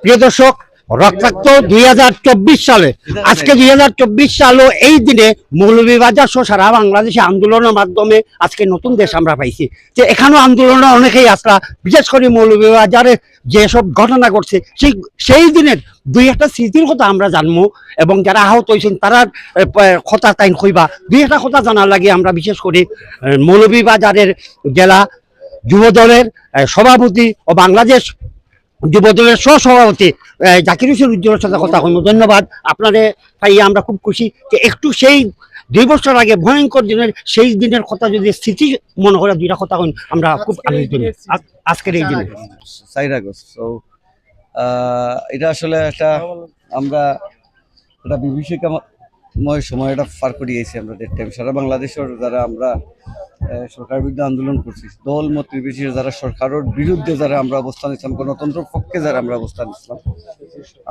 প্রিয় দর্শক, রক্তাক্ত 2024 সালে, আজকে 2024 সালও এই দিনে মৌলভীবাজার সহ সারা বাংলাদেশে আন্দোলনের মাধ্যমে আজকে নতুন দেশ আমরা পাইছি। যে এখানেও আন্দোলনে অনেকেই আসলা, বিশেষ করে মৌলভীবাজারে যেসব ঘটনা ঘটছে সেই দিনের দুই একটা স্মৃতির কথা আমরা জানবো, এবং যারা আহত হয়েছেন তারা কথা তাই কইবা। দুই একটা কথা জানার লাগে আমরা বিশেষ করে মৌলভীবাজারের জেলা যুব দলের সভাপতি ও বাংলাদেশ যুবদলের সহসভাপতি জাকির হোসেন উজ্জ্বলের সাথে কথা বলবো। ধন্যবাদ আপনাদের পাইয়ে আমরা খুব খুশি যে একটু সেই 2 বছর আগে ভয়ঙ্কর দিনের সেই দিনের কথা যদি স্মৃতি মনে করে দুইটা কথা আমরা খুব আনন্দিত আজকের এই দিনে। এটা আসলে আমরা একটা বিভীষিকাময় সময় পার করিয়েছি আমরা। সারা বাংলাদেশের যারা আমরা সরকারের বিরুদ্ধে আন্দোলন করছি, দল মত নির্বিশেষে যারা সরকারের বিরুদ্ধে যারা আমরা অবস্থান নিচ্ছিলাম, গণতন্ত্রের পক্ষে যারা আমরা অবস্থান নিচ্ছিলাম,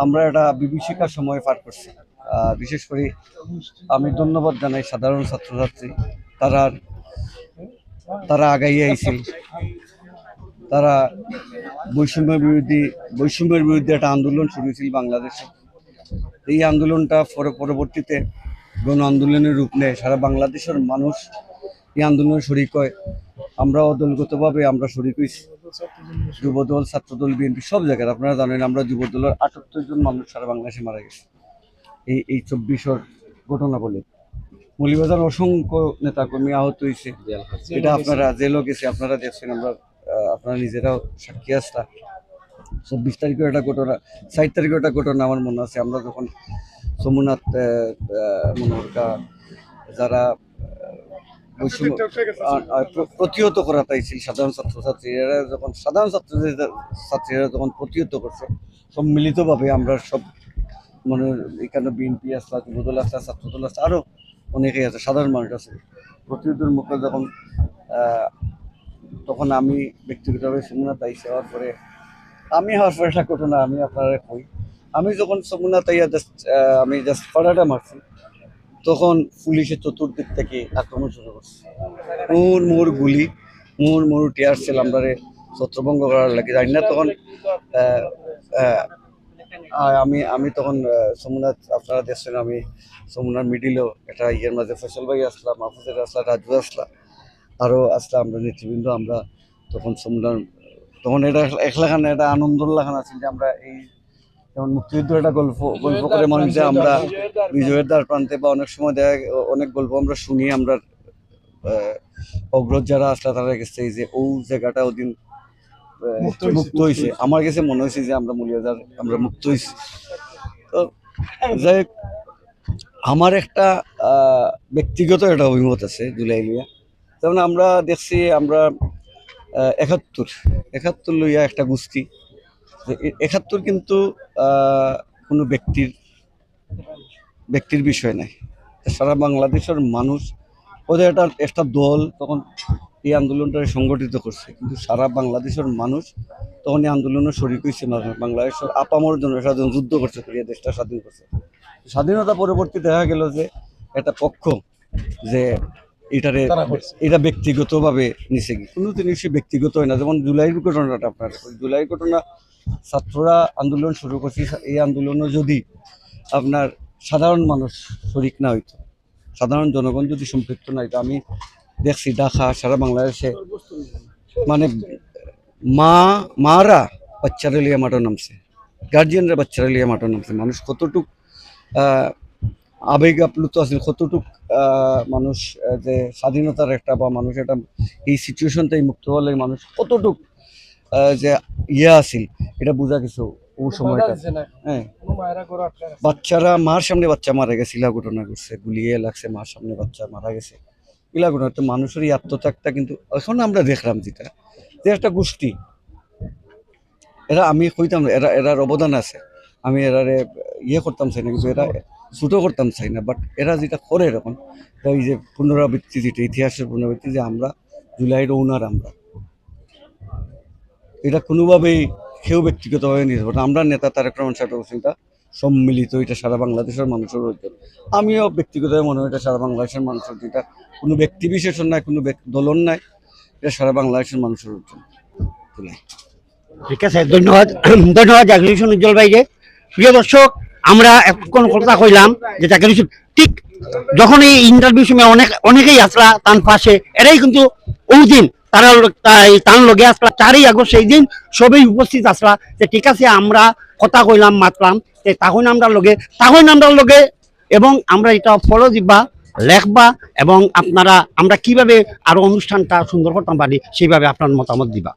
আমরা একটা বিভীষিকার সময় পার করছি। বিশেষ করে আমি ধন্যবাদ জানাই সাধারণ ছাত্রছাত্রী, তারা আগাইয়ে আইছিল, তারা বৈষম্যের বিরুদ্ধে একটা আন্দোলন শুরু হয়েছিল বাংলাদেশে। এই আন্দোলনটা পরবর্তীতে গণ আন্দোলনের রূপ নেয়। সারা বাংলাদেশের মানুষ এই আন্দোলনে শরিক হয়। আমরা দলগতভাবে আমরা শরিক হয়েছি, যুবদল, ছাত্রদল, বিএনপি সব জায়গায়। আপনারা জানেন আমরা যুবদলের 78 জন মানুষ সারা বাংলাদেশে মারা গেছে এই 24 ঘটনা বলে। মৌলভীবাজার অসংখ্য নেতাকর্মী আহত হয়েছে, এটা আপনারা জেলও গেছে, আপনারা দেখছেন, আপনারা নিজেরাও সাক্ষী আসলা। 24 তারিখের একটা ঘটনা, 60 তারিখের একটা ঘটনা আমার মনে আছে। আমরা যখন সোমনাথ মনোহরকা যারা প্রতিহত করা চাইছিল সাধারণ ছাত্রছাত্রীরা, ছাত্রীরা যখন প্রতিহত করছে, সম্মিলিতভাবে আমরা সব মানে এখানে বিএনপি আসলা, যুবদল আসলা, ছাত্রদল আসলা, আরও অনেকেই আছে, সাধারণ মানুষ আছে। প্রতিহতের মুখে তখন আমি ব্যক্তিগতভাবে সোমনাথ আইসে হওয়ার পরে একটা ঘটনা আমি আপনারা কই। আমি যখন সোমনাথ আইয়া আমি জাস্ট ফাড়াটা মারছি, তখন পুলিশের চতুর্দিক থেকে আক্রমণ শুরু করছে। গুলি, টিয়ার সেল আমরা ছত্রভঙ্গ করার লাগে জানি না। তখন আমি তখন সোমনাথ, আপনারা দেখছেন, আমি সোমনাথ মিডিলও একটা ইয়ের মাঝে ফসল ভাই আসলাম, মাহফুজের আসলাম, রাজু আসলাম, আরও আসলাম আমরা নেতৃবৃন্দ। আমরা তখন তখন এটা একলাখানে একটা আনন্দোল্লাখান আছে যে আমরা এই যেমন মুক্তিযুদ্ধ একটা গল্প করে মানুষ যে আমরা বিজয়ের দ্বার প্রান্তে বা অনেক সময় অনেক গল্প আমরা শুনি। আমরা অগ্রজ যারা আসলে তারা গেছে এই যে ও জায়গাটা ওদিন মুক্ত হয়েছে। আমার কাছে মনে হয়েছে যে আমরা মৌলভীবাজার আমরা মুক্ত হয়েছি। তো যাই, আমার একটা ব্যক্তিগত একটা অভিমত আছে জুলাই লিয়া। যেমন আমরা দেখছি আমরা 71 লইয়া একটা গোষ্ঠী, 71 কিন্তু কোনো ব্যক্তির বিষয় নাই। সারা বাংলাদেশের মানুষ, ওদের একটা দল তখন এই আন্দোলনটা সংগঠিত করছে, কিন্তু সারা বাংলাদেশের মানুষ তখন এই আন্দোলনে শরিক হয়েছে। বাংলাদেশের আপামর জন্য যুদ্ধ করছে, দেশটা স্বাধীন করছে। স্বাধীনতা পরবর্তী দেখা গেল যে একটা পক্ষ যে এটা ব্যক্তিগতভাবে নিচে গিয়ে কোনো জিনিসই ব্যক্তিগত হয় না। যেমন জুলাইয়ের ঘটনাটা, আপনার জুলাইয়ের ঘটনা, ছাত্ররা আন্দোলন শুরু করছে। এই আন্দোলনে যদি আপনার সাধারণ মানুষ শরিক না হইতো, সাধারণ জনগণ যদি সম্পৃক্ত না হইতো, আমি দেখছি ঢাকা সারা বাংলাদেশে মানে মারা বাচ্চারা লিয়ে মাঠে নামছে, গার্জিয়ানরা বাচ্চারা লিয়ে মাঠে নামছে। মানুষ কতটুক আবেগ আপ্লুত আছে, কতটুক মানুষ যে স্বাধীনতার একটা বা মানুষ একটা এই সিচুয়েশনটা মুক্ত হলে মানুষ কতটুক যে আছিল, এটা বোঝা কিছু ও সময়টা। হ্যাঁ, বাচ্চারা মার সামনে বাচ্চা মারা গেছে, ইলা ঘটনা ঘটছে, গুলিয়ে লাগছে, মার সামনে বাচ্চা মারা গেছে, ইলা ঘটনা। তো মানুষের এই আত্মত্যাগটা কিন্তু এখন আমরা দেখলাম যেটা যে একটা গোষ্ঠী, এরা আমি কইতাম এরার অবদান আছে, আমি এরারে করতাম চাই না, কিন্তু এরা ছোটো করতাম চাই না, বাট এরা যেটা করে এরকম এই যে পুনরাবৃত্তি, যেটা ইতিহাসের পুনরাবৃত্তি, যে আমরা জুলাইয়ের ওনার, আমরা এটা কোনোভাবেই কেউ ব্যক্তিগতভাবে নিতে পারে না। আমরা নেতা তারেক রহমান সাহেব এটা সম্মিলিত, এটা সারা বাংলাদেশের মানুষের অর্জন। আমিও ব্যক্তিগতভাবে মনে হয় এটা সারা বাংলাদেশের মানুষের, যেটা কোনো ব্যক্তি বিশেষণ নাই, কোনো দলন নাই, এটা সারা বাংলাদেশের মানুষের অর্জন। ঠিক আছে, ধন্যবাদ ধন্যবাদ জাকির হোসেন উজ্জ্বল ভাইকে। প্রিয় দর্শক, আমরা এখন কথা কইলাম যে জাকির হোসেন ঠিক যখন এই ইন্টারভিউ সময় অনেকেই আসলা তার পাশে, এরাই কিন্তু ওই দিন তারা তার লগে আসলা 4ই আগস্ট, সেই দিন সবই উপস্থিত আসলা যে ঠিক আছে আমরা কথা কইলাম মাতলাম তখন আমরা লগে এবং আমরা এটা ফলো দিবা লেখবা এবং আপনারা আমরা কিভাবে আরো অনুষ্ঠানটা সুন্দর করতে পারি সেইভাবে আপনার মতামত দিবা।